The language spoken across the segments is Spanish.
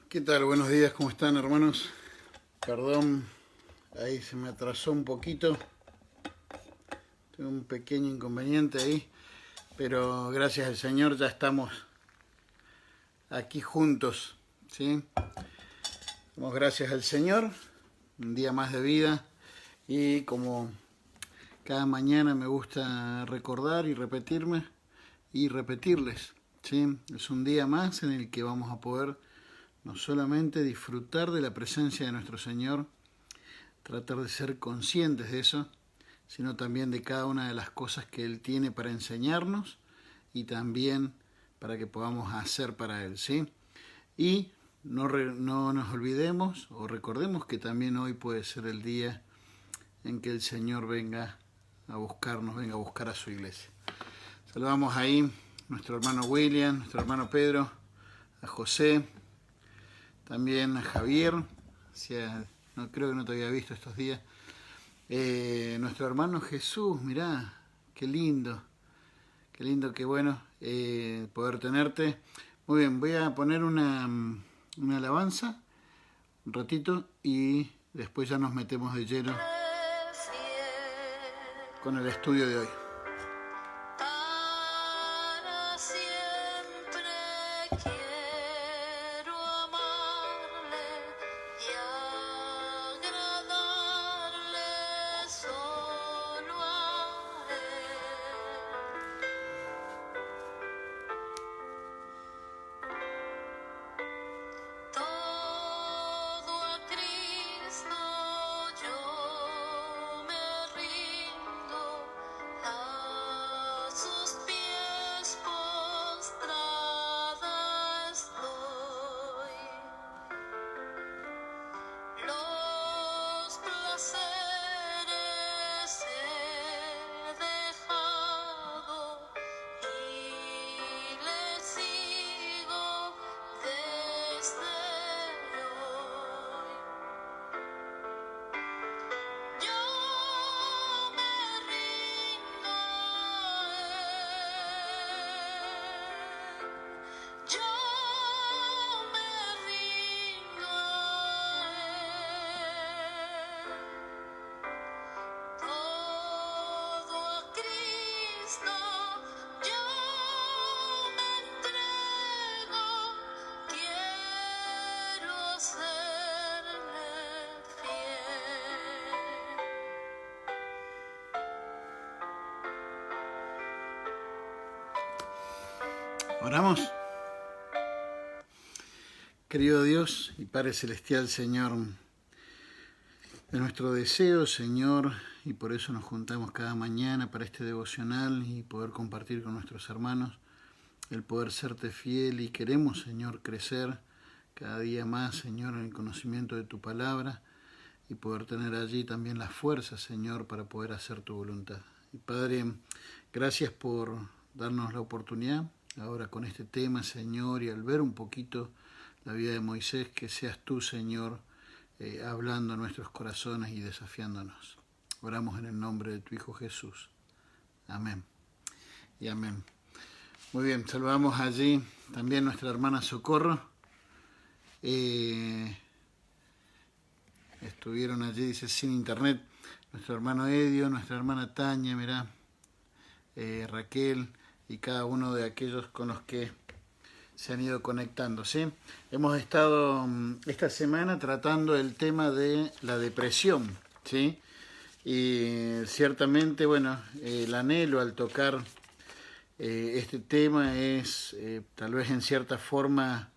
¿Qué tal? Buenos días, ¿cómo están, hermanos? Perdón, ahí se me atrasó un poquito. Tengo un pequeño inconveniente ahí, pero gracias al Señor ya estamos aquí juntos, ¿sí? Damos gracias al Señor, un día más de vida, y como cada mañana me gusta recordar y repetirme y repetirles, ¿sí? Es un día más en el que vamos a poder no solamente disfrutar de la presencia de nuestro Señor, tratar de ser conscientes de eso, sino también de cada una de las cosas que Él tiene para enseñarnos y también para que podamos hacer para Él, ¿sí? Y no nos olvidemos o recordemos que también hoy puede ser el día en que el Señor venga a buscarnos, venga a buscar a su iglesia. Saludamos ahí a nuestro hermano William, nuestro hermano Pedro, a José, también a Javier, no creo que no te había visto estos días. Nuestro hermano Jesús, mirá, qué lindo, qué bueno poder tenerte. Muy bien, voy a poner una alabanza un ratito y después ya nos metemos de lleno con el estudio de hoy. Oramos. Querido Dios y Padre Celestial, Señor, de nuestro deseo, Señor, y por eso nos juntamos cada mañana para este devocional y poder compartir con nuestros hermanos el poder serte fiel, y queremos, Señor, crecer cada día más, Señor, en el conocimiento de tu palabra y poder tener allí también la fuerza, Señor, para poder hacer tu voluntad. Y Padre, gracias por darnos la oportunidad ahora con este tema, Señor, y al ver un poquito la vida de Moisés, que seas tú, Señor, hablando a nuestros corazones y desafiándonos. Oramos en el nombre de tu Hijo Jesús. Amén y amén. Muy bien, saludamos allí también a nuestra hermana Socorro. Estuvieron allí, dice, sin internet, nuestro hermano Edio, nuestra hermana Tania, mirá, Raquel y cada uno de aquellos con los que se han ido conectando, ¿sí? Hemos estado esta semana tratando el tema de la depresión, ¿sí? Y ciertamente, bueno, el anhelo al tocar este tema es tal vez en cierta forma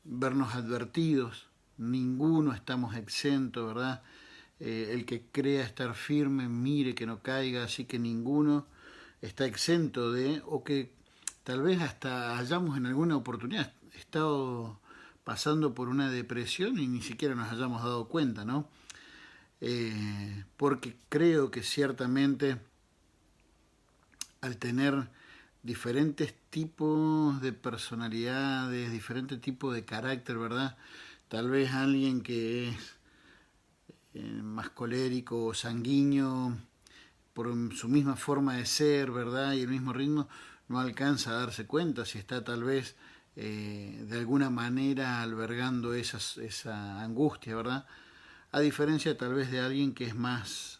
vernos advertidos. Ninguno estamos exentos, ¿verdad? El que crea estar firme, mire que no caiga, así que ninguno está exento de, o que tal vez hasta hayamos en alguna oportunidad estado pasando por una depresión y ni siquiera nos hayamos dado cuenta, ¿no? Porque creo que ciertamente al tener diferentes tipos de personalidades, diferentes tipos de carácter, ¿verdad? Tal vez alguien que es más colérico o sanguíneo, por su misma forma de ser, ¿verdad? Y el mismo ritmo, no alcanza a darse cuenta si está tal vez de alguna manera albergando esa angustia, ¿verdad? A diferencia tal vez de alguien que es más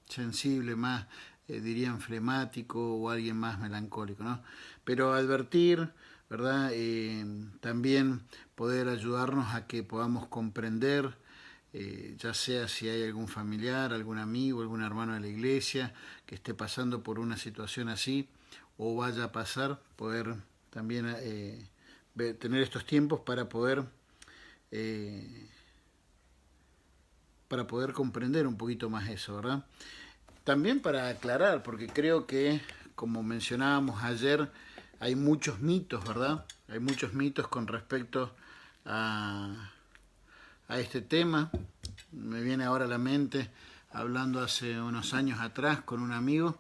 sensible, más, dirían, flemático, o alguien más melancólico, ¿no? Pero advertir, ¿verdad? También poder ayudarnos a que podamos comprender, ya sea si hay algún familiar, algún amigo, algún hermano de la iglesia que esté pasando por una situación así o vaya a pasar, poder también tener estos tiempos eh, para poder comprender un poquito más eso, ¿verdad? También para aclarar, porque creo que, como mencionábamos ayer, hay muchos mitos, ¿verdad? Hay muchos mitos con respecto a, a este tema. Me viene ahora a la mente, hablando hace unos años atrás con un amigo,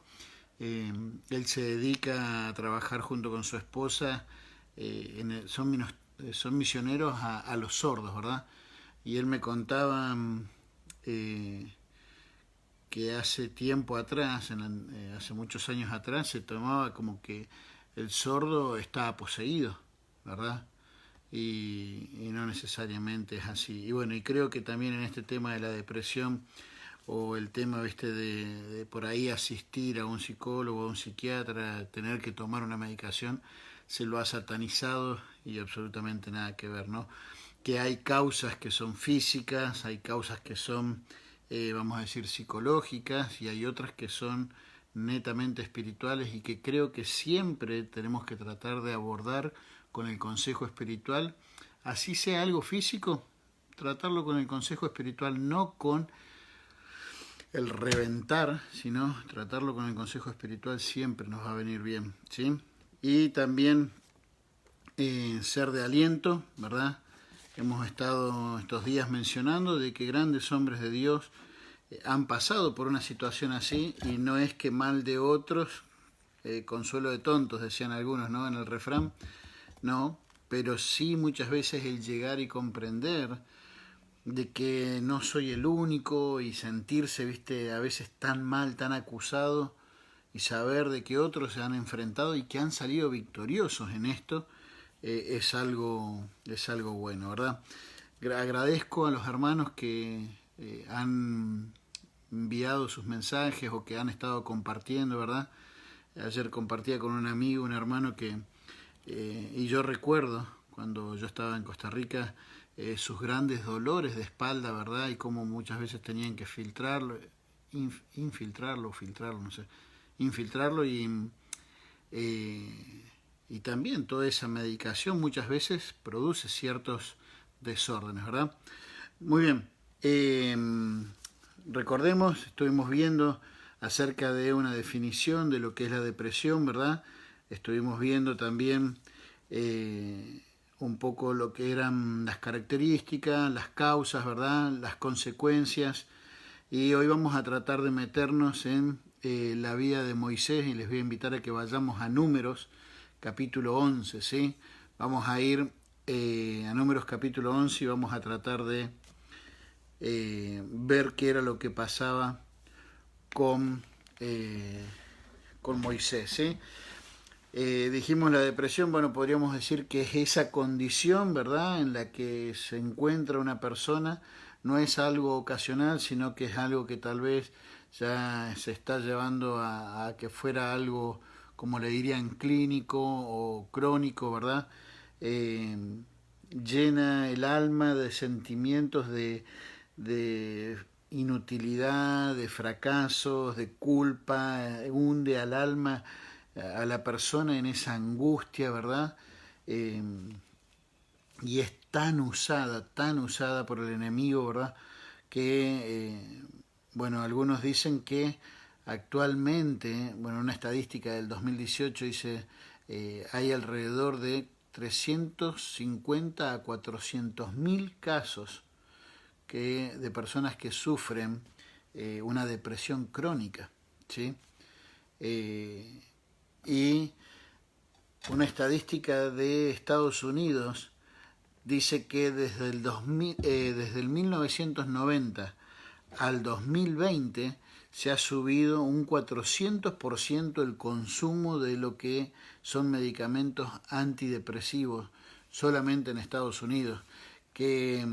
él se dedica a trabajar junto con su esposa, son misioneros a los sordos, ¿verdad? Y él me contaba eh, que hace tiempo atrás, hace muchos años atrás, se tomaba como que el sordo estaba poseído, ¿verdad? Y no necesariamente es así. Y bueno, y creo que también en este tema de la depresión o el tema, viste, de por ahí asistir a un psicólogo, a un psiquiatra, tener que tomar una medicación, se lo ha satanizado y absolutamente nada que ver, ¿no? Que hay causas que son físicas, hay causas que son, vamos a decir, psicológicas, y hay otras que son netamente espirituales, y que creo que siempre tenemos que tratar de abordar con el consejo espiritual, así sea algo físico, tratarlo con el consejo espiritual, no con el reventar, sino tratarlo con el consejo espiritual siempre nos va a venir bien, ¿sí? Y también ser de aliento, ¿verdad? Hemos estado estos días mencionando de que grandes hombres de Dios han pasado por una situación así, y no es que mal de otros, consuelo de tontos, decían algunos, ¿no? En el refrán, no, pero sí muchas veces el llegar y comprender de que no soy el único y sentirse, viste, a veces tan mal, tan acusado, y saber de que otros se han enfrentado y que han salido victoriosos en esto, es algo bueno, ¿verdad? Agradezco a los hermanos que han enviado sus mensajes o que han estado compartiendo, ¿verdad? Ayer compartía con un amigo, un hermano que, y yo recuerdo cuando yo estaba en Costa Rica, sus grandes dolores de espalda, ¿verdad? Y cómo muchas veces tenían que filtrarlo, no sé, infiltrarlo, y también toda esa medicación muchas veces produce ciertos desórdenes, ¿verdad? Muy bien. Recordemos, estuvimos viendo acerca de una definición de lo que es la depresión, ¿verdad? Estuvimos viendo también un poco lo que eran las características, las causas, ¿verdad? Las consecuencias. Y hoy vamos a tratar de meternos en la vida de Moisés, y les voy a invitar a que vayamos a Números, capítulo 11, ¿sí? Vamos a ir a Números capítulo 11 y vamos a tratar de ver qué era lo que pasaba con, eh, con Moisés, ¿sí? Dijimos la depresión, bueno, podríamos decir que es esa condición, ¿verdad?, en la que se encuentra una persona, no es algo ocasional, sino que es algo que tal vez ya se está llevando a que fuera algo, como le dirían, clínico o crónico, ¿verdad? Eh, Llena el alma de sentimientos de inutilidad, de fracasos, de culpa, hunde al alma, a la persona en esa angustia, ¿verdad? Eh, y es tan usada por el enemigo, ¿verdad? Que, bueno, algunos dicen que actualmente, bueno, una estadística del 2018 dice, hay alrededor de 350 a 400 mil casos de personas que sufren una depresión crónica, ¿sí? Y una estadística de Estados Unidos dice que desde el 1990 al 2020 se ha subido un 400% el consumo de lo que son medicamentos antidepresivos solamente en Estados Unidos, que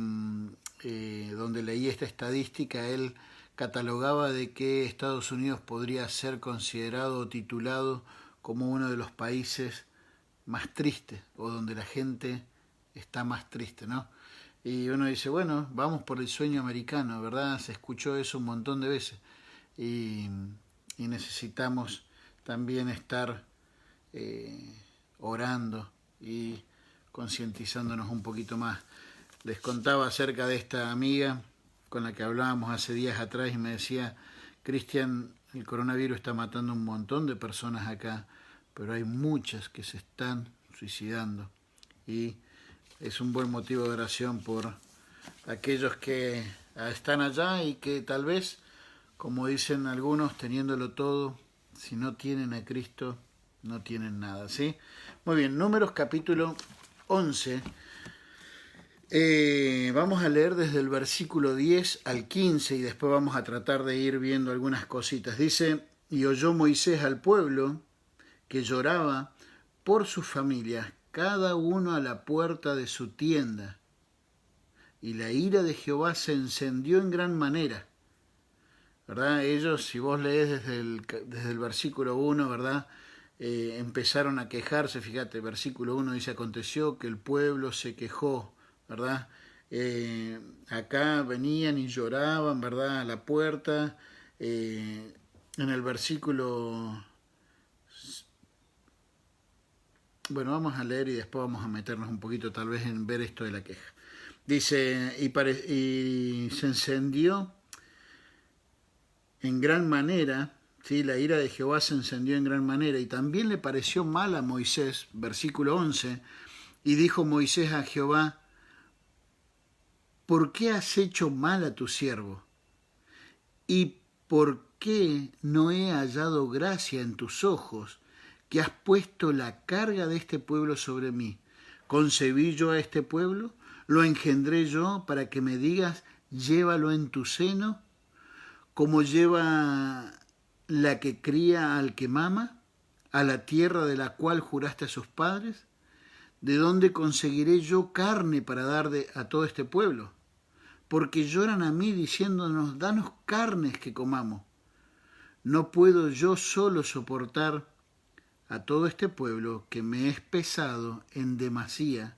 donde leí esta estadística, él catalogaba de que Estados Unidos podría ser considerado o titulado como uno de los países más tristes, o donde la gente está más triste, ¿no? Y uno dice, bueno, vamos por el sueño americano, ¿verdad? Se escuchó eso un montón de veces. Y, y necesitamos también estar orando y concientizándonos un poquito más. Les contaba acerca de esta amiga con la que hablábamos hace días atrás y me decía, Cristian, el coronavirus está matando un montón de personas acá, pero hay muchas que se están suicidando. Y es un buen motivo de oración por aquellos que están allá y que tal vez, como dicen algunos, teniéndolo todo, si no tienen a Cristo, no tienen nada, ¿sí? Muy bien, Números capítulo 11. Vamos a leer desde el versículo 10 al 15 y después vamos a tratar de ir viendo algunas cositas. Dice, y oyó Moisés al pueblo que lloraba por sus familias, cada uno a la puerta de su tienda. Y la ira de Jehová se encendió en gran manera. ¿Verdad? Ellos, si vos lees desde el versículo 1, ¿verdad? Empezaron a quejarse, fíjate, versículo 1 dice, aconteció que el pueblo se quejó, ¿verdad? Acá venían y lloraban, ¿verdad? A la puerta. En el versículo... Bueno, vamos a leer y después vamos a meternos un poquito tal vez en ver esto de la queja. Dice, y se encendió en gran manera, ¿sí? La ira de Jehová se encendió en gran manera, y también le pareció mal a Moisés, versículo 11, y dijo Moisés a Jehová, ¿por qué has hecho mal a tu siervo? ¿Y por qué no he hallado gracia en tus ojos, que has puesto la carga de este pueblo sobre mí? ¿Concebí yo a este pueblo? ¿Lo engendré yo para que me digas, llévalo en tu seno, como lleva la que cría al que mama, a la tierra de la cual juraste a sus padres? ¿De dónde conseguiré yo carne para dar a todo este pueblo? Porque lloran a mí diciéndonos, danos carnes que comamos. No puedo yo solo soportar a todo este pueblo que me es pesado en demasía.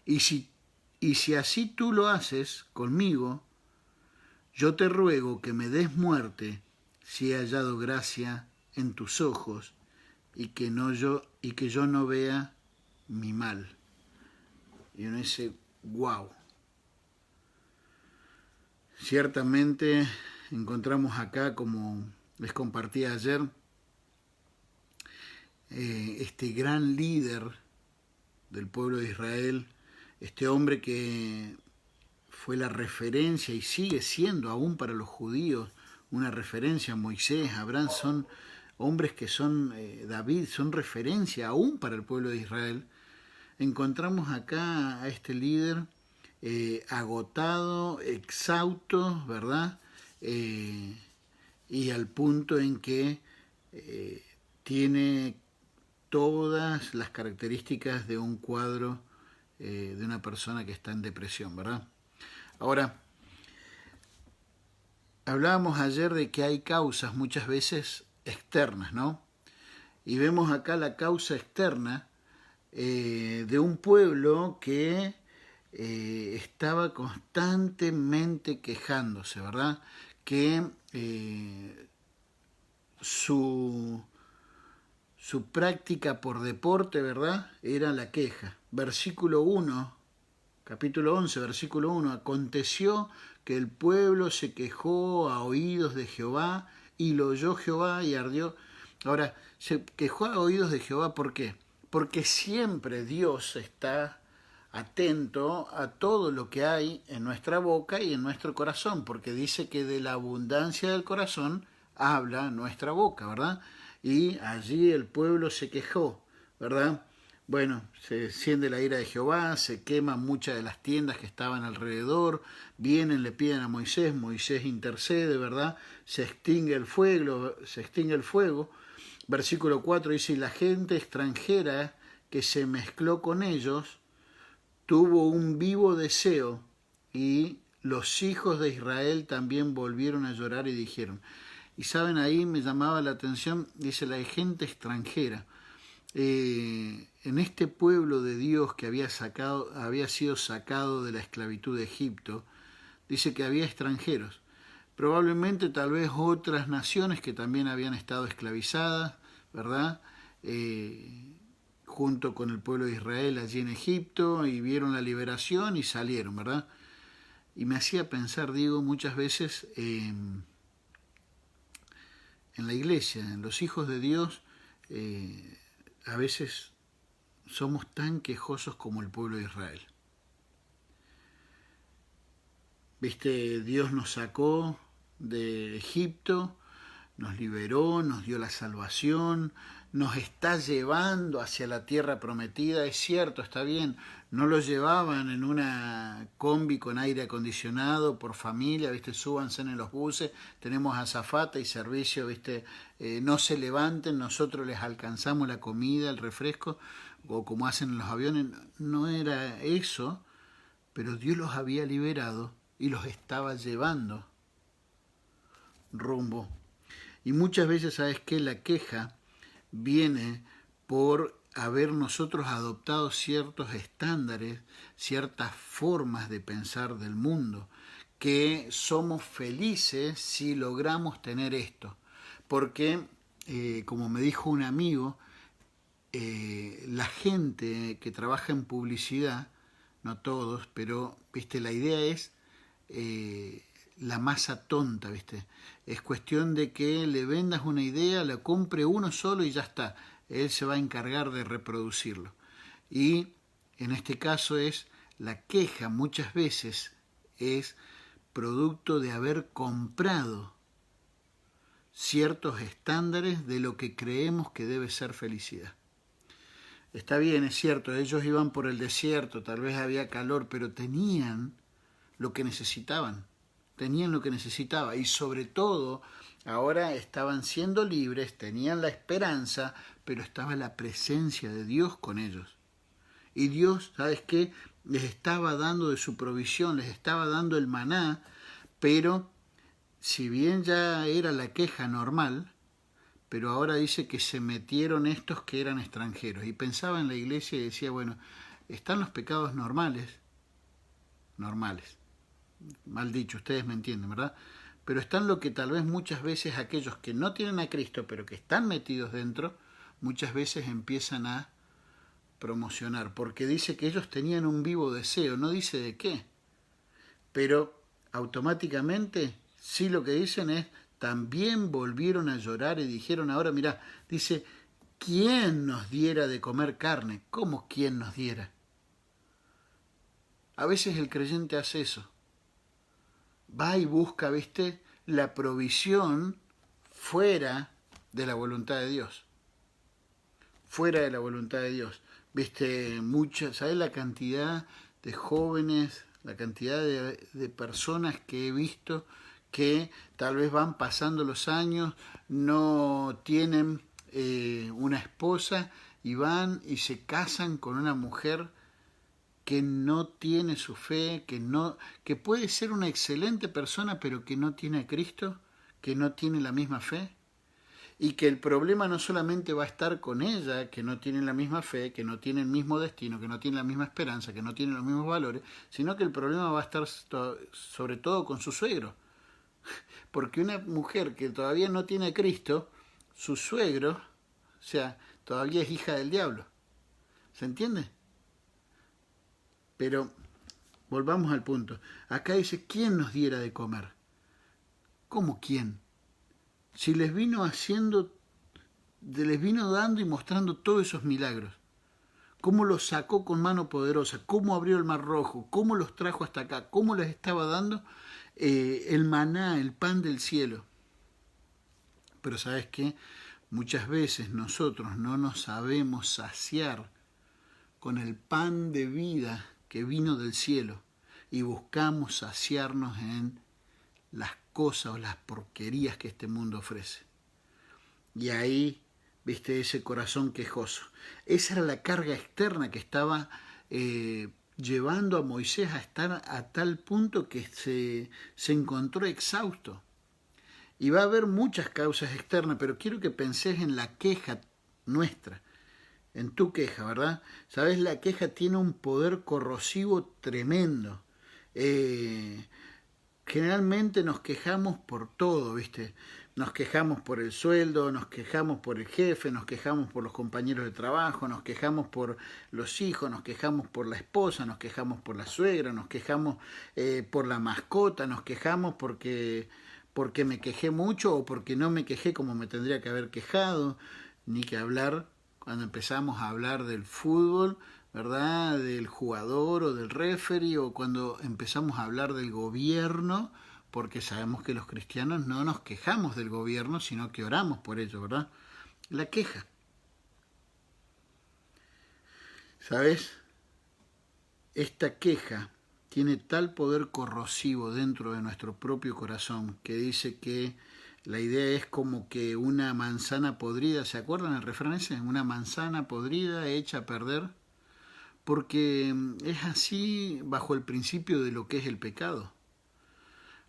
Y si así tú lo haces conmigo, yo te ruego que me des muerte si he hallado gracia en tus ojos y que yo no vea mi mal. Y uno dice, wow. Ciertamente encontramos acá, como les compartí ayer, este gran líder del pueblo de Israel, este hombre que fue la referencia y sigue siendo aún para los judíos una referencia. Moisés, Abraham son hombres que son, David, son referencia aún para el pueblo de Israel. Encontramos acá a este líder agotado, exhausto, ¿verdad? Y al punto en que tiene todas las características de un cuadro de una persona que está en depresión, ¿verdad? Ahora, hablábamos ayer de que hay causas muchas veces externas, ¿no? Y vemos acá la causa externa de un pueblo que estaba constantemente quejándose, ¿verdad? Que su práctica por deporte, ¿verdad?, era la queja. Versículo 1, capítulo 11, versículo 1, aconteció que el pueblo se quejó a oídos de Jehová, y lo oyó Jehová y ardió. Ahora, se quejó a oídos de Jehová, ¿por qué? Porque siempre Dios está atento a todo lo que hay en nuestra boca y en nuestro corazón, porque dice que de la abundancia del corazón habla nuestra boca, ¿verdad? Y allí el pueblo se quejó, ¿verdad? Bueno, se enciende la ira de Jehová, se queman muchas de las tiendas que estaban alrededor, vienen, le piden a Moisés, Moisés intercede, ¿verdad? Se extingue el fuego, se extingue el fuego. Versículo 4 dice, y la gente extranjera que se mezcló con ellos tuvo un vivo deseo, y los hijos de Israel también volvieron a llorar y dijeron, y saben, ahí me llamaba la atención, dice la gente extranjera. En este pueblo de Dios que había sido sacado de la esclavitud de Egipto, dice que había extranjeros, probablemente tal vez otras naciones que también habían estado esclavizadas, ¿verdad? Junto con el pueblo de Israel allí en Egipto, y vieron la liberación y salieron, ¿verdad? Y me hacía pensar, digo, muchas veces en la iglesia, en los hijos de Dios, a veces somos tan quejosos como el pueblo de Israel. Viste, Dios nos sacó de Egipto, nos liberó, nos dio la salvación, nos está llevando hacia la tierra prometida. Es cierto, está bien, no lo llevaban en una combi con aire acondicionado por familia, viste, súbanse en los buses, tenemos azafata y servicio, viste, no se levanten, nosotros les alcanzamos la comida, el refresco, o como hacen en los aviones. No era eso, pero Dios los había liberado y los estaba llevando rumbo. Y muchas veces, ¿sabes qué? La queja viene por haber nosotros adoptado ciertos estándares, ciertas formas de pensar del mundo, que somos felices si logramos tener esto. Porque, como me dijo un amigo, la gente que trabaja en publicidad, no todos, pero viste, la idea es la masa tonta, viste. Es cuestión de que le vendas una idea, la compre uno solo y ya está. Él se va a encargar de reproducirlo. Y en este caso es la queja, muchas veces es producto de haber comprado ciertos estándares de lo que creemos que debe ser felicidad. Está bien, es cierto, ellos iban por el desierto, tal vez había calor, pero tenían lo que necesitaban, tenían lo que necesitaba, y sobre todo ahora estaban siendo libres, tenían la esperanza, pero estaba la presencia de Dios con ellos. Y Dios, ¿sabes qué? Les estaba dando de su provisión, les estaba dando el maná, pero si bien ya era la queja normal, pero ahora dice que se metieron estos que eran extranjeros. Y pensaba en la iglesia y decía, bueno, están los pecados normales, mal dicho, ustedes me entienden, ¿verdad? Pero están lo que tal vez muchas veces aquellos que no tienen a Cristo, pero que están metidos dentro, muchas veces empiezan a promocionar, porque dice que ellos tenían un vivo deseo, no dice de qué, pero automáticamente sí lo que dicen es, también volvieron a llorar y dijeron, ahora mirá, dice, ¿quién nos diera de comer carne? ¿Cómo quién nos diera? A veces el creyente hace eso. Va y busca, ¿viste?, la provisión fuera de la voluntad de Dios. Fuera de la voluntad de Dios. ¿Viste? ¿Sabes la cantidad de jóvenes, la cantidad de personas que he visto que tal vez van pasando los años, no tienen una esposa y van y se casan con una mujer que no tiene su fe, que puede ser una excelente persona, pero que no tiene a Cristo, que no tiene la misma fe? Y que el problema no solamente va a estar con ella, que no tiene la misma fe, que no tiene el mismo destino, que no tiene la misma esperanza, que no tiene los mismos valores, sino que el problema va a estar sobre todo con su suegro. Porque una mujer que todavía no tiene a Cristo, su suegro, o sea, todavía es hija del diablo. ¿Se entiende? Pero volvamos al punto. Acá dice, ¿quién nos diera de comer? ¿Cómo quién? Si les vino dando y mostrando todos esos milagros. Cómo los sacó con mano poderosa, cómo abrió el mar rojo, cómo los trajo hasta acá, cómo les estaba dando el maná, el pan del cielo. Pero ¿sabes qué? Muchas veces nosotros no nos sabemos saciar con el pan de vida que vino del cielo y buscamos saciarnos en las cosas o las porquerías que este mundo ofrece. Y ahí, viste, ese corazón quejoso. Esa era la carga externa que estaba llevando a Moisés a estar a tal punto que se encontró exhausto. Y va a haber muchas causas externas, pero quiero que penses en la queja nuestra, en tu queja, ¿verdad? Sabes, la queja tiene un poder corrosivo tremendo. Generalmente nos quejamos por todo, ¿viste? Nos quejamos por el sueldo, nos quejamos por el jefe, nos quejamos por los compañeros de trabajo, nos quejamos por los hijos, nos quejamos por la esposa, nos quejamos por la suegra, nos quejamos por la mascota, nos quejamos porque me quejé mucho o porque no me quejé como me tendría que haber quejado, ni que hablar cuando empezamos a hablar del fútbol, ¿verdad? Del jugador o del referee, o cuando empezamos a hablar del gobierno, porque sabemos que los cristianos no nos quejamos del gobierno, sino que oramos por ello, ¿verdad? La queja. ¿Sabes? Esta queja tiene tal poder corrosivo dentro de nuestro propio corazón que dice que la idea es como que una manzana podrida, ¿se acuerdan el refrán ese? Una manzana podrida hecha a perder, porque es así bajo el principio de lo que es el pecado.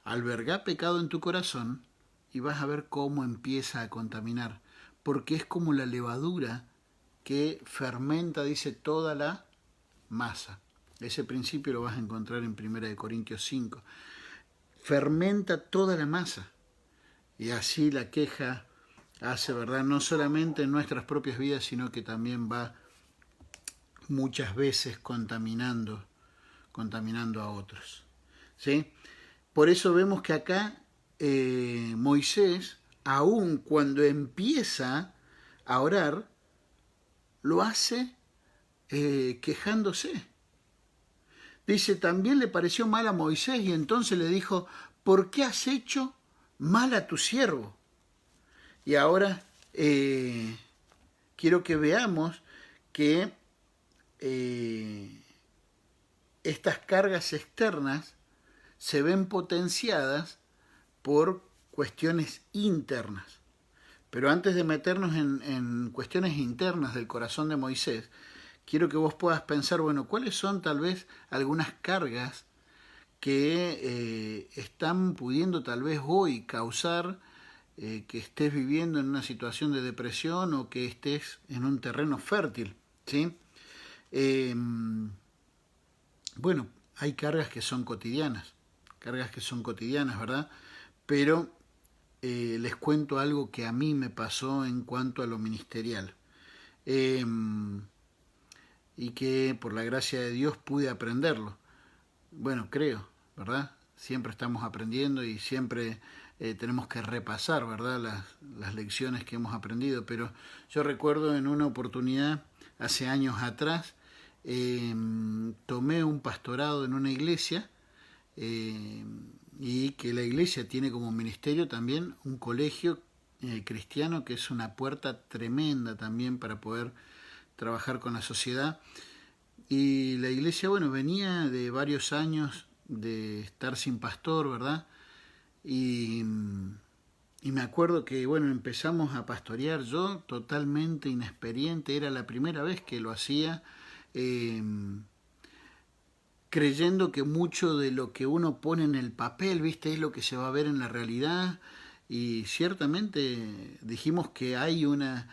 Alberga pecado en tu corazón y vas a ver cómo empieza a contaminar, porque es como la levadura que fermenta, dice, toda la masa. Ese principio lo vas a encontrar en 1 Corintios 5. Fermenta toda la masa. Y así la queja hace, ¿verdad? No solamente en nuestras propias vidas, sino que también va muchas veces contaminando a otros. ¿Sí? Por eso vemos que acá Moisés, aun cuando empieza a orar, lo hace quejándose. Dice, también le pareció mal a Moisés y entonces le dijo, ¿por qué has hecho mal a tu siervo? Y ahora quiero que veamos que estas cargas externas se ven potenciadas por cuestiones internas. Pero antes de meternos en cuestiones internas del corazón de Moisés, quiero que vos puedas pensar, bueno, ¿cuáles son tal vez algunas cargas que están pudiendo tal vez hoy causar que estés viviendo en una situación de depresión o que estés en un terreno fértil? ¿Sí? Bueno, hay cargas que son cotidianas, ¿verdad? Pero les cuento algo que a mí me pasó en cuanto a lo ministerial. Y que por la gracia de Dios pude aprenderlo. Bueno, creo, ¿verdad? Siempre estamos aprendiendo y siempre tenemos que repasar, ¿verdad? Las lecciones que hemos aprendido. Pero yo recuerdo en una oportunidad, hace años atrás, tomé un pastorado en una iglesia y que la iglesia tiene como ministerio también un colegio cristiano que es una puerta tremenda también para poder trabajar con la sociedad. Y la iglesia, bueno, venía de varios años de estar sin pastor, ¿verdad? Y me acuerdo que, bueno, empezamos a pastorear, yo totalmente inexperiente, era la primera vez que lo hacía, creyendo que mucho de lo que uno pone en el papel, ¿viste? Es lo que se va a ver en la realidad. Y ciertamente dijimos que hay una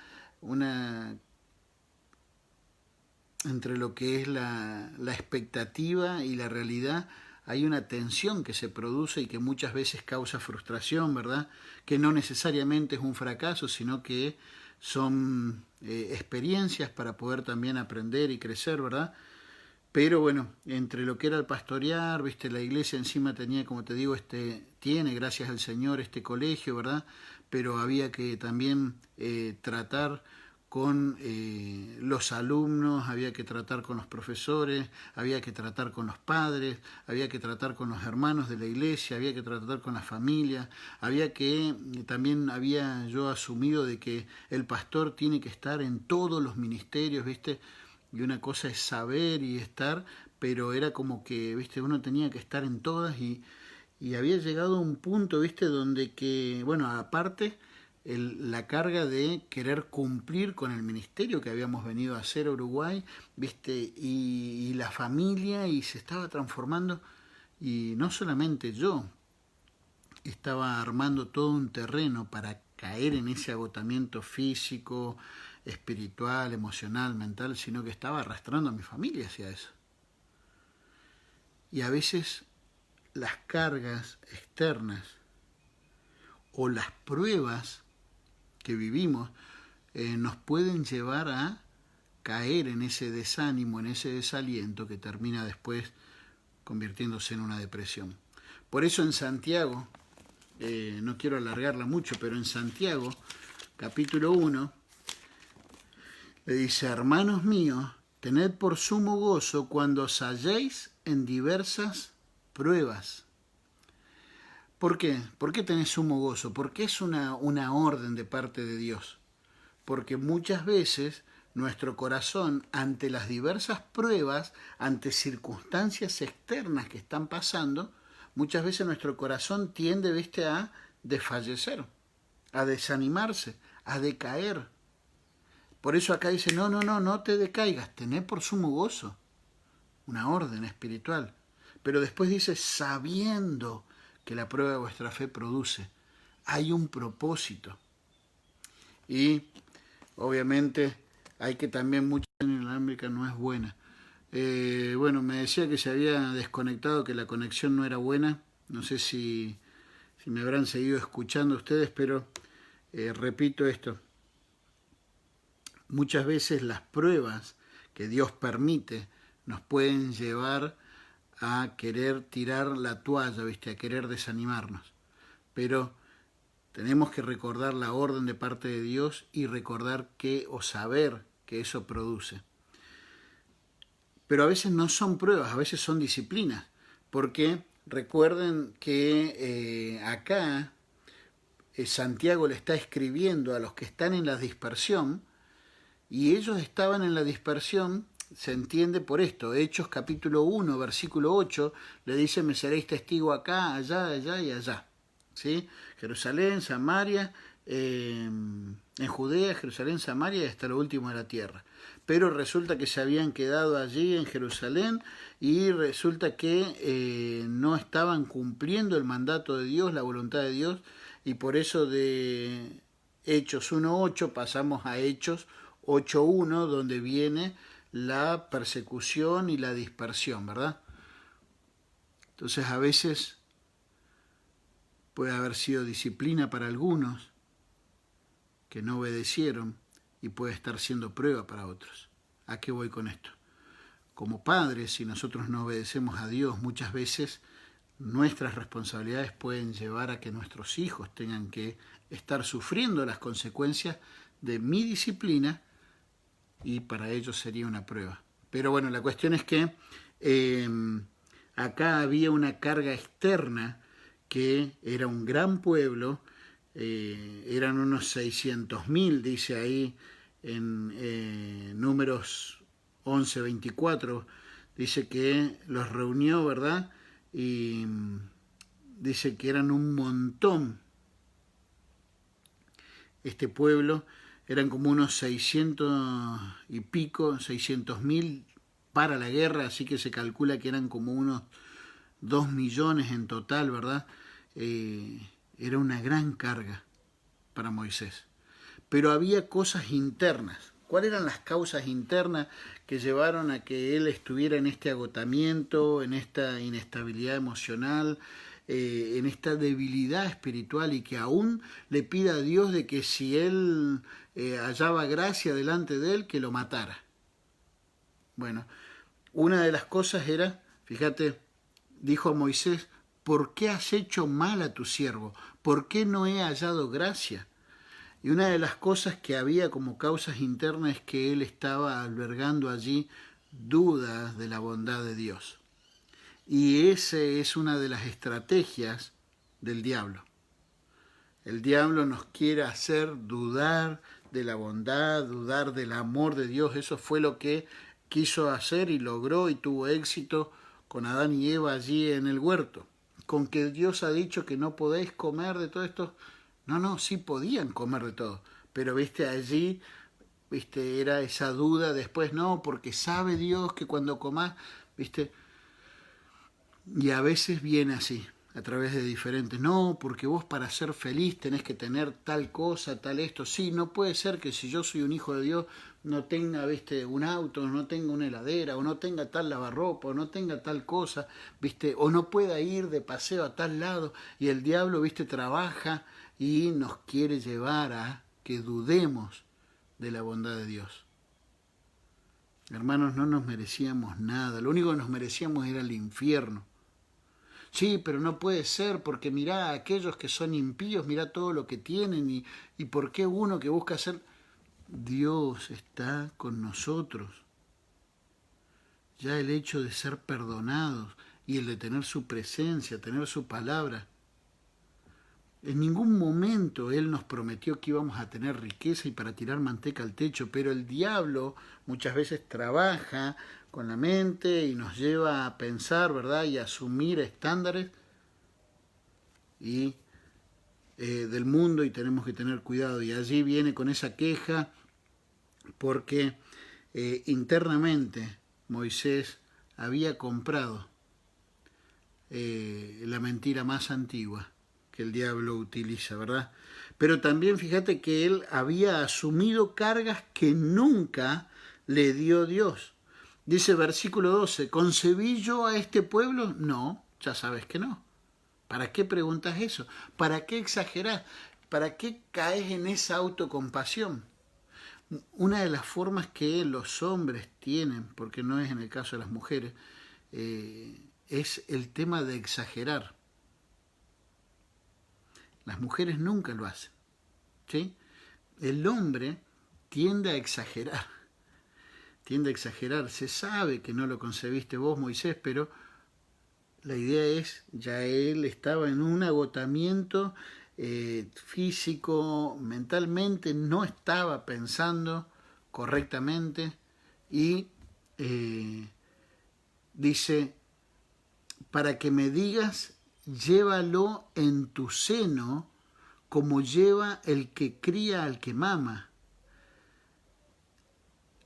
entre lo que es la expectativa y la realidad, hay una tensión que se produce y que muchas veces causa frustración, ¿verdad? Que no necesariamente es un fracaso, sino que son experiencias para poder también aprender y crecer, ¿verdad? Pero bueno, entre lo que era el pastorear, viste, la iglesia encima tenía, como te digo, tiene, gracias al Señor, este colegio, ¿verdad? Pero había que también tratar con los alumnos, había que tratar con los profesores, había que tratar con los padres, había que tratar con los hermanos de la iglesia, había que tratar con la familia, también había yo asumido de que el pastor tiene que estar en todos los ministerios, ¿viste? y una cosa es saber y estar, pero era como que, viste, uno tenía que estar en todas y había llegado a un punto, viste, donde que, bueno, aparte la carga de querer cumplir con el ministerio que habíamos venido a hacer a Uruguay, viste, y la familia, y se estaba transformando, y no solamente yo, estaba armando todo un terreno para caer en ese agotamiento físico, espiritual, emocional, mental, sino que estaba arrastrando a mi familia hacia eso. Y a veces las cargas externas o las pruebas que vivimos nos pueden llevar a caer en ese desánimo, en ese desaliento que termina después convirtiéndose en una depresión. Por eso en Santiago, no quiero alargarla mucho, pero en Santiago, capítulo 1, le dice: hermanos míos, tened por sumo gozo cuando os halléis en diversas pruebas. ¿Por qué? ¿Por qué tenés sumo gozo? Porque es una orden de parte de Dios. Porque muchas veces nuestro corazón, ante las diversas pruebas, ante circunstancias externas que están pasando, muchas veces nuestro corazón tiende, viste, a desfallecer, a desanimarse, a decaer. Por eso acá dice: no te decaigas, tené por sumo gozo. Una orden espiritual. Pero después dice: sabiendo que la prueba de vuestra fe produce. Hay un propósito. Y obviamente hay que también, mucha inalámbrica no es buena. Bueno, me decía que se había desconectado, que la conexión no era buena. No sé si me habrán seguido escuchando ustedes, pero repito esto. Muchas veces las pruebas que Dios permite nos pueden llevar a querer tirar la toalla, ¿viste? A querer desanimarnos. Pero tenemos que recordar la orden de parte de Dios y recordar que, o saber que eso produce. Pero a veces no son pruebas, a veces son disciplinas. Porque recuerden que acá Santiago le está escribiendo a los que están en la dispersión, y ellos estaban en la dispersión. Se entiende por esto. Hechos capítulo 1, versículo 8, le dice: me seréis testigo acá, allá y allá. ¿Sí? Jerusalén, Samaria, en Judea, Jerusalén, Samaria y hasta lo último de la tierra. Pero resulta que se habían quedado allí en Jerusalén y resulta que no estaban cumpliendo el mandato de Dios, la voluntad de Dios, y por eso de Hechos 1.8 pasamos a Hechos 8.1, donde viene la persecución y la dispersión, ¿verdad? Entonces a veces puede haber sido disciplina para algunos que no obedecieron y puede estar siendo prueba para otros. ¿A qué voy con esto? Como padres, si nosotros no obedecemos a Dios, muchas veces nuestras responsabilidades pueden llevar a que nuestros hijos tengan que estar sufriendo las consecuencias de mi disciplina, y para ellos sería una prueba. Pero bueno, la cuestión es que acá había una carga externa, que era un gran pueblo, eran unos 600.000, dice ahí en Números 11:24, dice que los reunió, ¿verdad? Y dice que eran un montón. Este pueblo eran como unos 600 y pico, 600.000 para la guerra, así que se calcula que eran como unos 2 millones en total, ¿verdad? Era una gran carga para Moisés. Pero había cosas internas. ¿Cuáles eran las causas internas que llevaron a que él estuviera en este agotamiento, en esta inestabilidad emocional, en esta debilidad espiritual, y que aún le pida a Dios de que si él hallaba gracia delante de él, que lo matara? Bueno, una de las cosas era, fíjate, dijo a Moisés: ¿por qué has hecho mal a tu siervo? ¿Por qué no he hallado gracia? Y una de las cosas que había como causas internas es que él estaba albergando allí dudas de la bondad de Dios. Y esa es una de las estrategias del diablo. El diablo nos quiere hacer dudar de la bondad, dudar del amor de Dios. Eso fue lo que quiso hacer y logró y tuvo éxito con Adán y Eva allí en el huerto. Con que Dios ha dicho que no podéis comer de todo esto. No, sí podían comer de todo. Pero viste, allí era esa duda después, no, porque sabe Dios que cuando comás, viste, y a veces viene así, a través de diferentes, no, porque vos para ser feliz tenés que tener tal cosa, tal esto, sí, no puede ser que si yo soy un hijo de Dios no tenga, viste, un auto, no tenga una heladera, o no tenga tal lavarropa, o no tenga tal cosa, viste, o no pueda ir de paseo a tal lado, y el diablo, viste, trabaja y nos quiere llevar a que dudemos de la bondad de Dios. Hermanos, no nos merecíamos nada, lo único que nos merecíamos era el infierno. Sí, pero no puede ser, porque mirá a aquellos que son impíos, mirá todo lo que tienen, y por qué uno que busca ser... Dios está con nosotros. Ya el hecho de ser perdonados y el de tener su presencia, tener su palabra. En ningún momento Él nos prometió que íbamos a tener riqueza y para tirar manteca al techo, pero el diablo muchas veces trabaja con la mente y nos lleva a pensar, ¿verdad? Y a asumir estándares y del mundo, y tenemos que tener cuidado. Y allí viene con esa queja porque internamente Moisés había comprado la mentira más antigua que el diablo utiliza, ¿verdad? Pero también fíjate que él había asumido cargas que nunca le dio Dios. Dice versículo 12, ¿concebí yo a este pueblo? No, ya sabes que no. ¿Para qué preguntas eso? ¿Para qué exagerás? ¿Para qué caes en esa autocompasión? Una de las formas que los hombres tienen, porque no es en el caso de las mujeres, es el tema de exagerar. Las mujeres nunca lo hacen, ¿sí? El hombre tiende a exagerar, Se sabe que no lo concebiste vos, Moisés, pero la idea es, ya él estaba en un agotamiento físico, mentalmente, no estaba pensando correctamente y dice, para que me digas, llévalo en tu seno como lleva el que cría al que mama.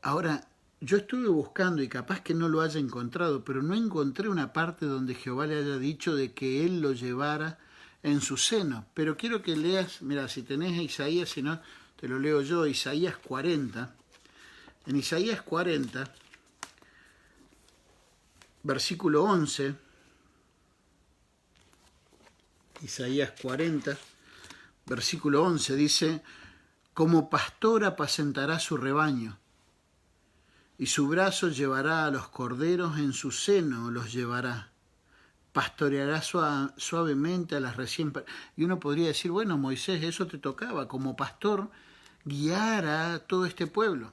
Ahora, yo estuve buscando y capaz que no lo haya encontrado, pero no encontré una parte donde Jehová le haya dicho de que él lo llevara en su seno. Pero quiero que leas, mira, si tenés a Isaías, si no, te lo leo yo, Isaías 40. En Isaías 40, versículo 11, Isaías 40, versículo 11, dice, como pastor apacentará su rebaño, y su brazo llevará a los corderos, en su seno los llevará. Pastoreará suavemente a las recién... Y uno podría decir, bueno, Moisés, eso te tocaba, como pastor, guiar a todo este pueblo.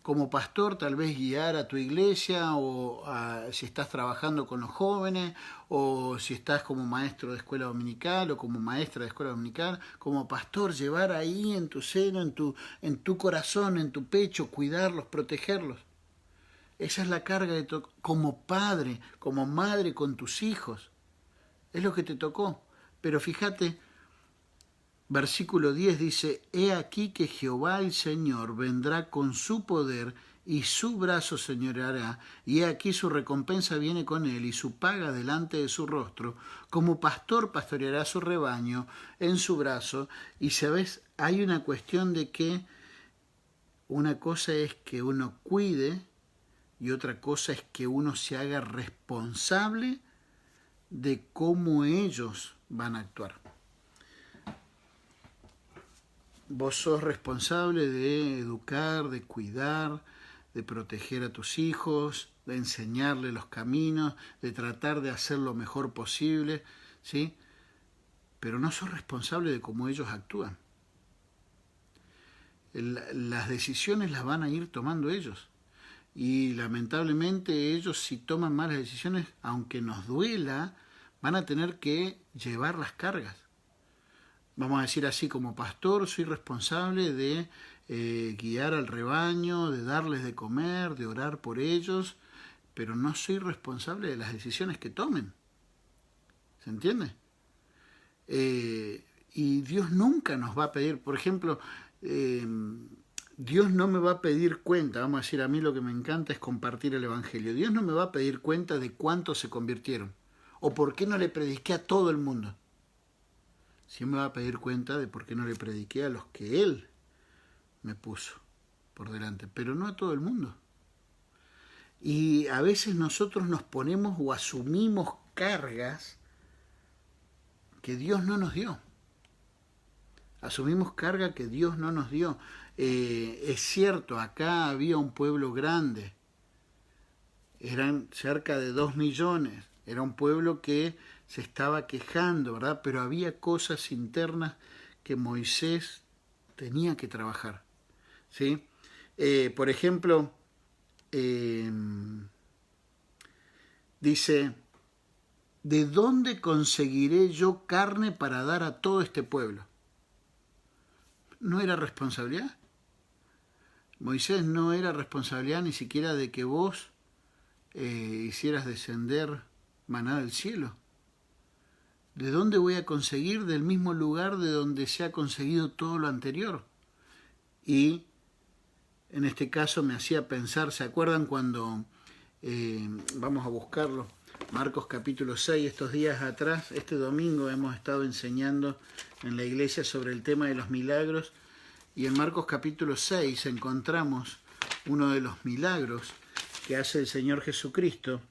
Como pastor, tal vez guiar a tu iglesia, o si estás trabajando con los jóvenes, o si estás como maestro de escuela dominical, o como maestra de escuela dominical, como pastor, llevar ahí en tu seno, en tu corazón, en tu pecho, cuidarlos, protegerlos. Esa es la carga como padre, como madre con tus hijos. Es lo que te tocó. Pero fíjate, versículo 10 dice, he aquí que Jehová el Señor vendrá con su poder y su brazo señoreará, y he aquí su recompensa viene con él y su paga delante de su rostro. Como pastor pastoreará su rebaño en su brazo. Y sabes, hay una cuestión de que una cosa es que uno cuide y otra cosa es que uno se haga responsable de cómo ellos van a actuar. Vos sos responsable de educar, de cuidar, de proteger a tus hijos, de enseñarles los caminos, de tratar de hacer lo mejor posible, ¿sí? Pero no sos responsable de cómo ellos actúan. Las decisiones las van a ir tomando ellos. Y lamentablemente ellos, si toman malas decisiones, aunque nos duela, van a tener que llevar las cargas. Vamos a decir así, como pastor soy responsable de guiar al rebaño, de darles de comer, de orar por ellos, pero no soy responsable de las decisiones que tomen. ¿Se entiende? Y Dios nunca nos va a pedir, por ejemplo, Dios no me va a pedir cuenta, vamos a decir, a mí lo que me encanta es compartir el Evangelio. Dios no me va a pedir cuenta de cuántos se convirtieron, o por qué no le prediqué a todo el mundo. Sí me va a pedir cuenta de por qué no le prediqué a los que Él me puso por delante, pero no a todo el mundo. Y a veces nosotros nos ponemos o asumimos cargas que Dios no nos dio. Asumimos carga que Dios no nos dio. Es cierto, acá había un pueblo grande, eran cerca de 2 millones, era un pueblo que se estaba quejando, ¿verdad? Pero había cosas internas que Moisés tenía que trabajar, ¿sí? Por ejemplo, dice, ¿de dónde conseguiré yo carne para dar a todo este pueblo? ¿No era responsabilidad? Moisés no era responsabilidad ni siquiera de que vos hicieras descender maná del cielo. ¿De dónde voy a conseguir? Del mismo lugar de donde se ha conseguido todo lo anterior. Y en este caso me hacía pensar, ¿se acuerdan cuando, vamos a buscarlo, Marcos capítulo 6, estos días atrás, este domingo hemos estado enseñando en la iglesia sobre el tema de los milagros, y en Marcos capítulo 6 encontramos uno de los milagros que hace el Señor Jesucristo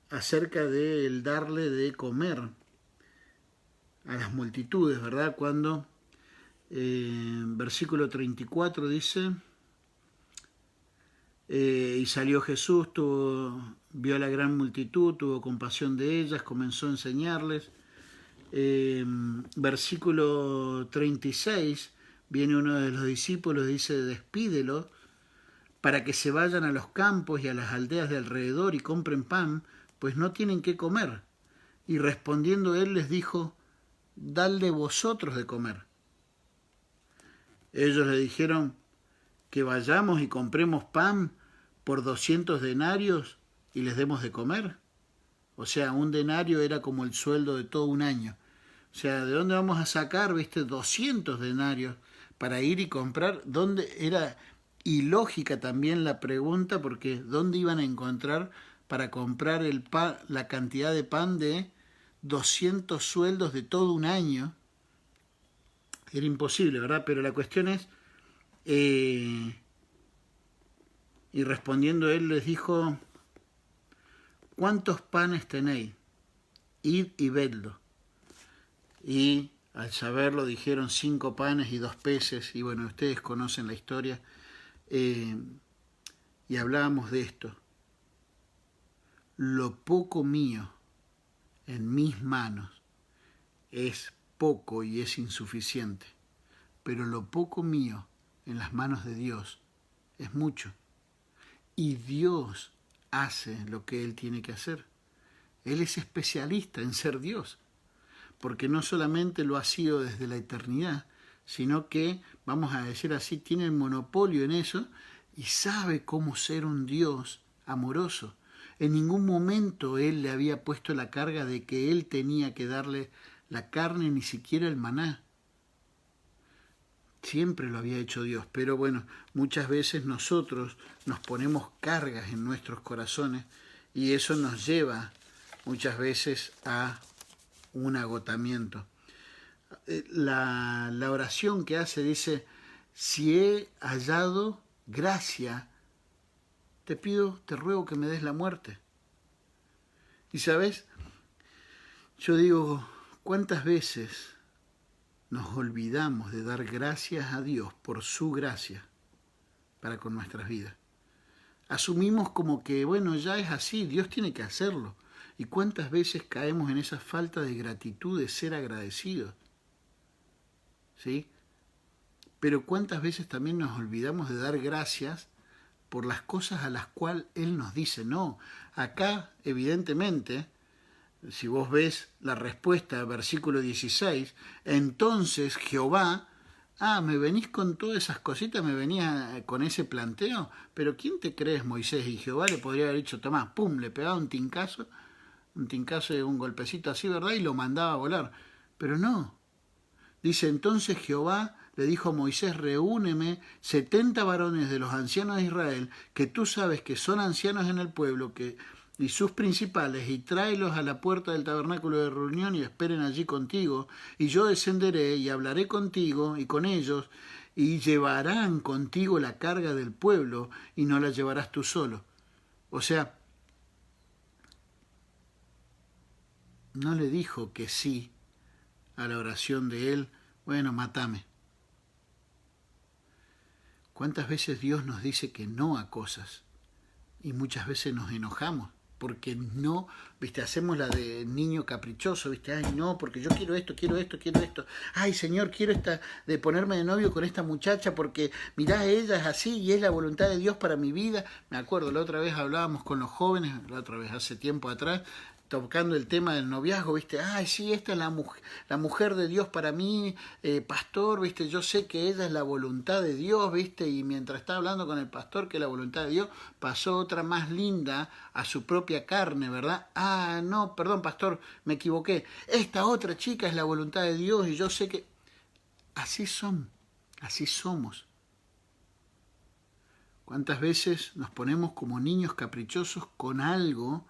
acerca de el darle de comer a las multitudes, ¿verdad? Cuando versículo 34 dice, y salió Jesús, vio a la gran multitud, tuvo compasión de ellas, comenzó a enseñarles. Versículo 36, viene uno de los discípulos, dice, despídelo para que se vayan a los campos y a las aldeas de alrededor y compren pan, pues no tienen qué comer. Y respondiendo él les dijo, dadle vosotros de comer. Ellos le dijeron, que vayamos y compremos pan por 200 denarios y les demos de comer. O sea, un denario era como el sueldo de todo un año. O sea, ¿de dónde vamos a sacar, 200 denarios para ir y comprar? ¿Dónde? Era ilógica también la pregunta, porque ¿dónde iban a encontrar para comprar el pan, la cantidad de pan de 200 sueldos de todo un año? Era imposible, ¿verdad? Pero la cuestión es, y respondiendo él les dijo, ¿cuántos panes tenéis? Id y vedlo. Y al saberlo dijeron 5 panes y 2 peces, y bueno, ustedes conocen la historia, y hablábamos de esto. Lo poco mío en mis manos es poco y es insuficiente, pero lo poco mío en las manos de Dios es mucho. Y Dios hace lo que Él tiene que hacer. Él es especialista en ser Dios, porque no solamente lo ha sido desde la eternidad, sino que, vamos a decir así, tiene el monopolio en eso y sabe cómo ser un Dios amoroso. En ningún momento Él le había puesto la carga de que Él tenía que darle la carne, ni siquiera el maná. Siempre lo había hecho Dios, pero bueno, muchas veces nosotros nos ponemos cargas en nuestros corazones y eso nos lleva muchas veces a un agotamiento. La oración que hace dice, si he hallado gracia, te pido, te ruego que me des la muerte. Y sabes, yo digo, ¿cuántas veces nos olvidamos de dar gracias a Dios por su gracia para con nuestras vidas? Asumimos como que, bueno, ya es así, Dios tiene que hacerlo. ¿Y cuántas veces caemos en esa falta de gratitud, de ser agradecidos? ¿Sí? Pero cuántas veces también nos olvidamos de dar gracias por las cosas a las cuales Él nos dice no. Acá, evidentemente, si vos ves la respuesta, versículo 16, entonces Jehová Ah, ¿me venís con todas esas cositas? ¿Me venía con ese planteo? Pero ¿quién te crees, Moisés? Y Jehová le podría haber dicho, Tomás, pum, le pegaba un tincazo de un golpecito así, ¿verdad? Y lo mandaba a volar. Pero no. Dice, entonces Jehová le dijo a Moisés, reúneme 70 varones de los ancianos de Israel, que tú sabes que son ancianos en el pueblo, y sus principales, y tráelos a la puerta del tabernáculo de reunión y esperen allí contigo, y yo descenderé y hablaré contigo y con ellos, y llevarán contigo la carga del pueblo, y no la llevarás tú solo. O sea, no le dijo que sí a la oración de él, bueno, mátame. ¿Cuántas veces Dios nos dice que no a cosas? Y muchas veces nos enojamos porque no, viste, hacemos la de niño caprichoso, viste, ay no, porque yo quiero esto, quiero esto, quiero esto, ay Señor, quiero esta, de ponerme de novio con esta muchacha porque mirá, ella es así y es la voluntad de Dios para mi vida. Me acuerdo, la otra vez hablábamos con los jóvenes, la otra vez hace tiempo atrás, tocando el tema del noviazgo, viste, ay sí, esta es la mujer de Dios para mí, pastor, viste, yo sé que ella es la voluntad de Dios, viste, y mientras estaba hablando con el pastor que es la voluntad de Dios, pasó otra más linda a su propia carne, ¿verdad? Ah, no, perdón, pastor, me equivoqué, esta otra chica es la voluntad de Dios y yo sé que... Así son, así somos. ¿Cuántas veces nos ponemos como niños caprichosos con algo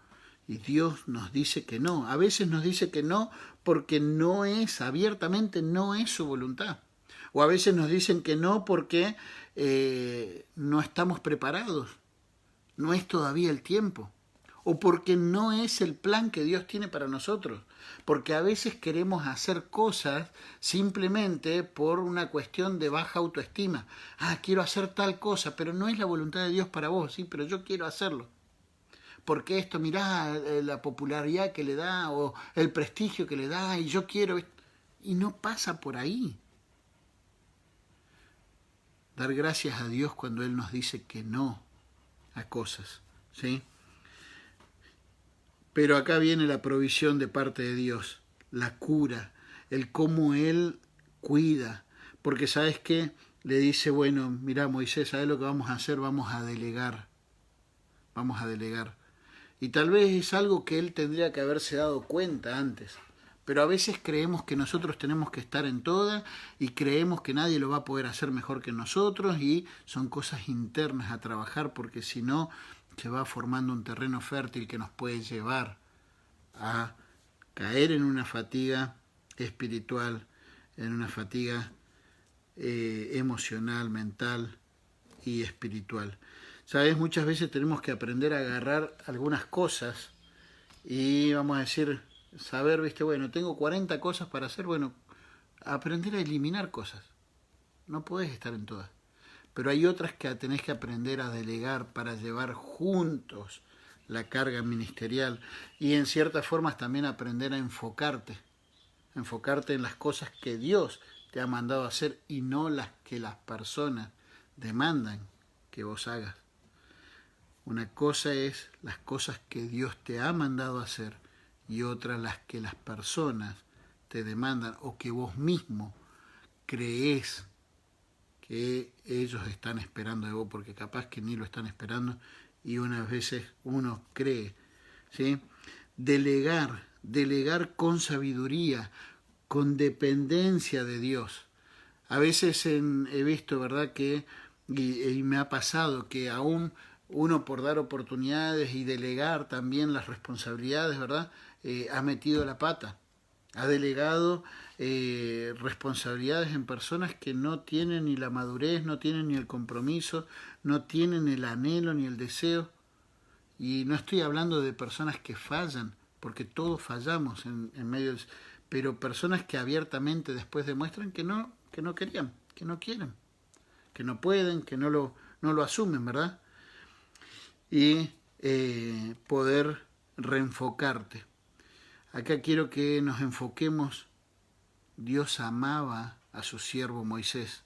y Dios nos dice que no? A veces nos dice que no porque no es, abiertamente no es su voluntad. O a veces nos dicen que no porque no estamos preparados, no es todavía el tiempo. O porque no es el plan que Dios tiene para nosotros. Porque a veces queremos hacer cosas simplemente por una cuestión de baja autoestima. Ah, quiero hacer tal cosa, pero no es la voluntad de Dios para vos, sí, pero yo quiero hacerlo. Porque esto, mirá, la popularidad que le da o el prestigio que le da y yo quiero... Y no pasa por ahí. Dar gracias a Dios cuando Él nos dice que no a cosas, ¿sí? Pero acá viene la provisión de parte de Dios, la cura, el cómo Él cuida. Porque ¿sabes qué? Le dice, bueno, mira Moisés, ¿sabes lo que vamos a hacer? Vamos a delegar. Vamos a delegar. Y tal vez es algo que Él tendría que haberse dado cuenta antes. Pero a veces creemos que nosotros tenemos que estar en toda y creemos que nadie lo va a poder hacer mejor que nosotros y son cosas internas a trabajar porque si no se va formando un terreno fértil que nos puede llevar a caer en una fatiga espiritual, en una fatiga emocional, mental y espiritual. ¿Sabes? Muchas veces tenemos que aprender a agarrar algunas cosas y vamos a decir, saber, viste, bueno, tengo 40 cosas para hacer, bueno, aprender a eliminar cosas. No podés estar en todas. Pero hay otras que tenés que aprender a delegar para llevar juntos la carga ministerial y en ciertas formas también aprender a enfocarte en las cosas que Dios te ha mandado a hacer y no las que las personas demandan que vos hagas. Una cosa es las cosas que Dios te ha mandado a hacer y otra las que las personas te demandan o que vos mismo crees que ellos están esperando de vos, porque capaz que ni lo están esperando y unas veces uno cree, ¿sí? Delegar con sabiduría, con dependencia de Dios. A veces he visto, ¿verdad?, que, y me ha pasado que aún uno por dar oportunidades y delegar también las responsabilidades, ¿verdad?, ha metido la pata. Ha delegado responsabilidades en personas que no tienen ni la madurez, no tienen ni el compromiso, no tienen el anhelo ni el deseo. Y no estoy hablando de personas que fallan, porque todos fallamos en medio del... Pero personas que abiertamente después demuestran que no querían, que no quieren, que no pueden, que no lo asumen, ¿verdad? Y poder reenfocarte. Acá quiero que nos enfoquemos. Dios amaba a su siervo Moisés.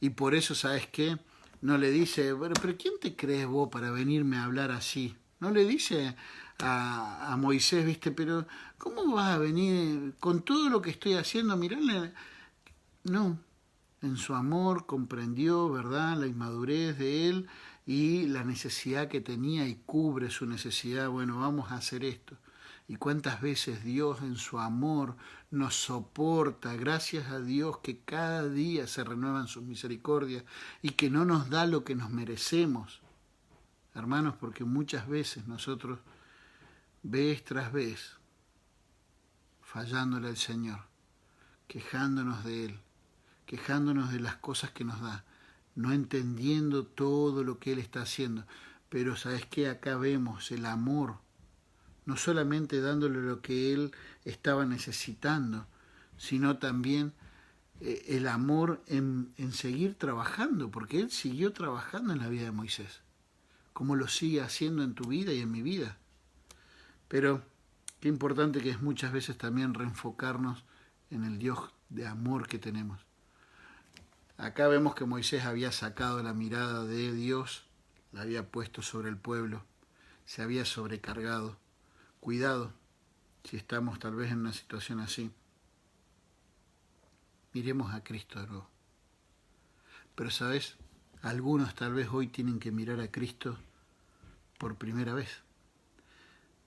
Y por eso, ¿sabes qué? No le dice, bueno, pero ¿quién te crees vos para venirme a hablar así? No le dice a Moisés, ¿viste? Pero ¿cómo vas a venir con todo lo que estoy haciendo? Mirarle. No. En su amor comprendió, ¿verdad?, la inmadurez de él y la necesidad que tenía y cubre su necesidad. Bueno, vamos a hacer esto. Y cuántas veces Dios en su amor nos soporta, gracias a Dios que cada día se renuevan sus misericordias y que no nos da lo que nos merecemos. Hermanos, porque muchas veces nosotros, vez tras vez, fallándole al Señor, quejándonos de Él, quejándonos de las cosas que nos da, no entendiendo todo lo que Él está haciendo. Pero ¿sabes qué? Acá vemos el amor, no solamente dándole lo que Él estaba necesitando, sino también el amor en seguir trabajando, porque Él siguió trabajando en la vida de Moisés, como lo sigue haciendo en tu vida y en mi vida. Pero qué importante que es muchas veces también reenfocarnos en el Dios de amor que tenemos. Acá vemos que Moisés había sacado la mirada de Dios, la había puesto sobre el pueblo, se había sobrecargado. Cuidado si estamos tal vez en una situación así. Miremos a Cristo de nuevo. Pero sabes, algunos tal vez hoy tienen que mirar a Cristo por primera vez.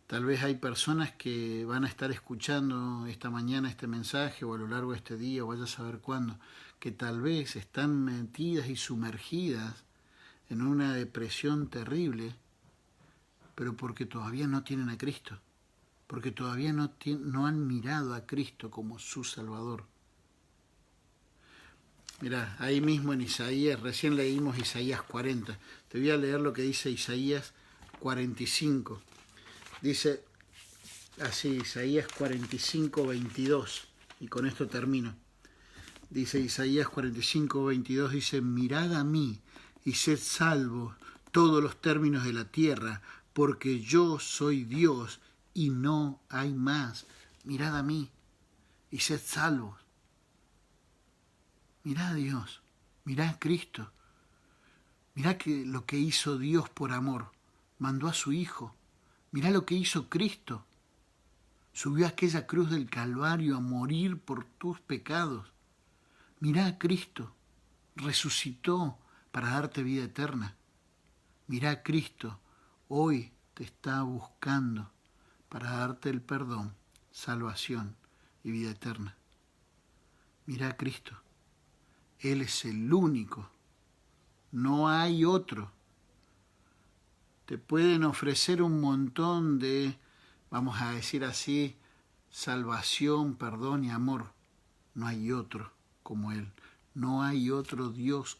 Tal vez hay personas que van a estar escuchando esta mañana este mensaje o a lo largo de este día o vaya a saber cuándo, que tal vez están metidas y sumergidas en una depresión terrible, pero porque todavía no tienen a Cristo, porque todavía no han mirado a Cristo como su Salvador. Mirá, ahí mismo en Isaías, recién leímos Isaías 40, te voy a leer lo que dice Isaías 45. Dice así, Isaías 45, 22, y con esto termino. Dice Isaías 45, 22, dice, mirad a mí y sed salvos todos los términos de la tierra, porque yo soy Dios y no hay más. Mirad a mí y sed salvos. Mirad a Dios, mirad a Cristo. Mirad lo que hizo Dios por amor. Mandó a su Hijo. Mirá lo que hizo Cristo. Subió a aquella cruz del Calvario a morir por tus pecados. Mirá a Cristo. Resucitó para darte vida eterna. Mirá a Cristo. Hoy te está buscando para darte el perdón, salvación y vida eterna. Mirá a Cristo. Él es el único. No hay otro. Te pueden ofrecer un montón de, vamos a decir así, salvación, perdón y amor. No hay otro como Él. No hay otro Dios,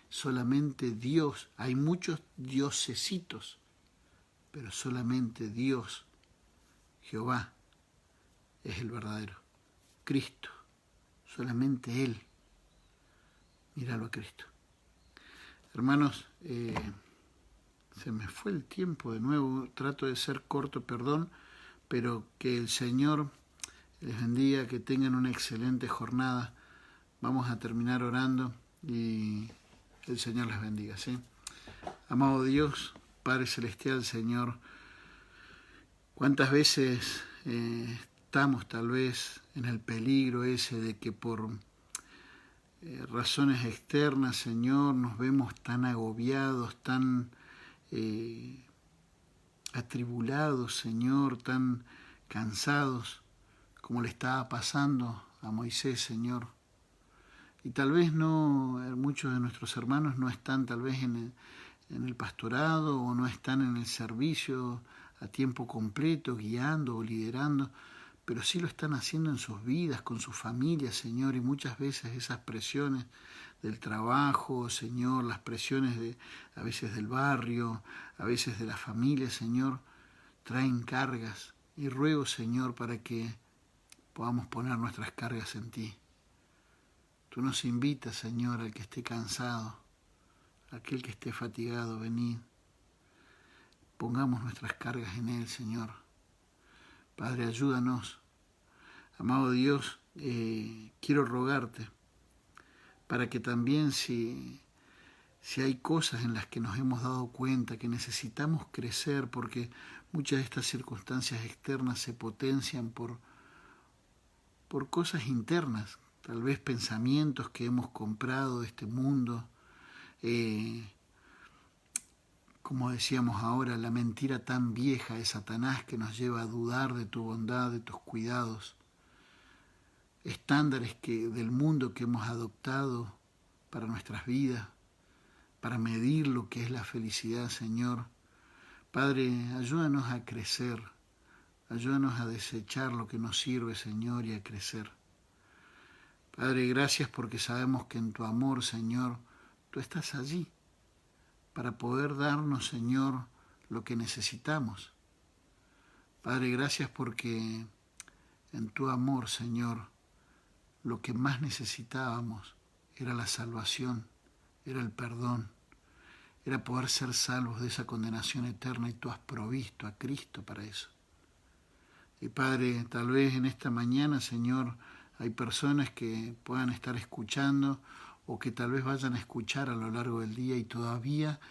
solamente Dios. Hay muchos diosesitos, pero solamente Dios, Jehová, es el verdadero. Cristo, solamente Él. Míralo a Cristo. Hermanos, se me fue el tiempo de nuevo, trato de ser corto, perdón, pero que el Señor les bendiga, que tengan una excelente jornada. Vamos a terminar orando y el Señor les bendiga, ¿sí? Amado Dios, Padre Celestial, Señor, ¿cuántas veces estamos tal vez en el peligro ese de que por razones externas, Señor, nos vemos tan agobiados, tan atribulados, Señor, tan cansados, como le estaba pasando a Moisés, Señor? Y tal vez no, muchos de nuestros hermanos no están tal vez en el pastorado o no están en el servicio a tiempo completo, guiando o liderando, pero sí lo están haciendo en sus vidas, con sus familias, Señor, y muchas veces esas presiones del trabajo, Señor, las presiones a veces del barrio, a veces de la familia, Señor, traen cargas. Y ruego, Señor, para que podamos poner nuestras cargas en ti. Tú nos invitas, Señor, al que esté cansado, aquel que esté fatigado, venid. Pongamos nuestras cargas en Él, Señor. Padre, ayúdanos. Amado Dios, quiero rogarte para que también si hay cosas en las que nos hemos dado cuenta que necesitamos crecer, porque muchas de estas circunstancias externas se potencian por cosas internas. tal vez pensamientos que hemos comprado de este mundo, como decíamos ahora, la mentira tan vieja de Satanás que nos lleva a dudar de tu bondad, de tus cuidados, estándares del mundo que hemos adoptado para nuestras vidas, para medir lo que es la felicidad, Señor. Padre, ayúdanos a crecer, ayúdanos a desechar lo que nos sirve, Señor, y a crecer. Padre, gracias porque sabemos que en tu amor, Señor, tú estás allí para poder darnos, Señor, lo que necesitamos. Padre, gracias porque en tu amor, Señor, lo que más necesitábamos era la salvación, era el perdón, era poder ser salvos de esa condenación eterna, y tú has provisto a Cristo para eso. Y Padre, tal vez en esta mañana, Señor, hay personas que puedan estar escuchando o que tal vez vayan a escuchar a lo largo del día y todavía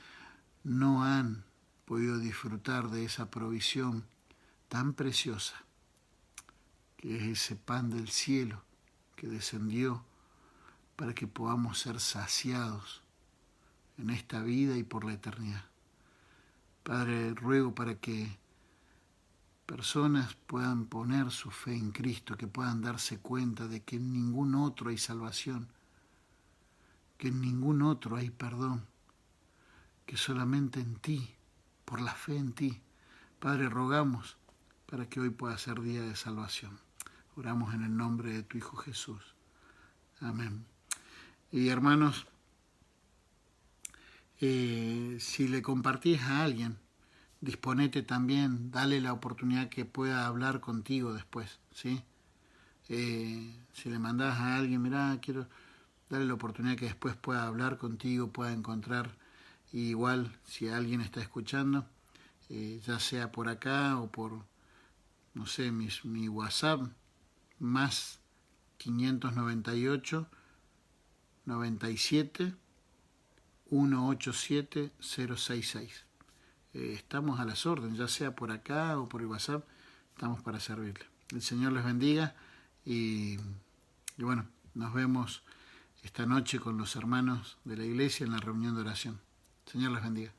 no han podido disfrutar de esa provisión tan preciosa, que es ese pan del cielo que descendió para que podamos ser saciados en esta vida y por la eternidad. Padre, ruego para que personas puedan poner su fe en Cristo, que puedan darse cuenta de que en ningún otro hay salvación, que en ningún otro hay perdón, que solamente en ti, por la fe en ti. Padre, rogamos para que hoy pueda ser día de salvación. Oramos en el nombre de tu Hijo Jesús. Amén. Y hermanos, si le compartís a alguien, disponete también, dale la oportunidad que pueda hablar contigo después, ¿sí? Si le mandás a alguien, mirá, quiero darle la oportunidad que después pueda hablar contigo, pueda encontrar. Y igual, si alguien está escuchando, ya sea por acá o por, no sé, mi WhatsApp, más 598 97 187 066. Estamos a las órdenes, ya sea por acá o por el WhatsApp, estamos para servirle. El Señor les bendiga y bueno, nos vemos esta noche con los hermanos de la iglesia en la reunión de oración. El Señor les bendiga.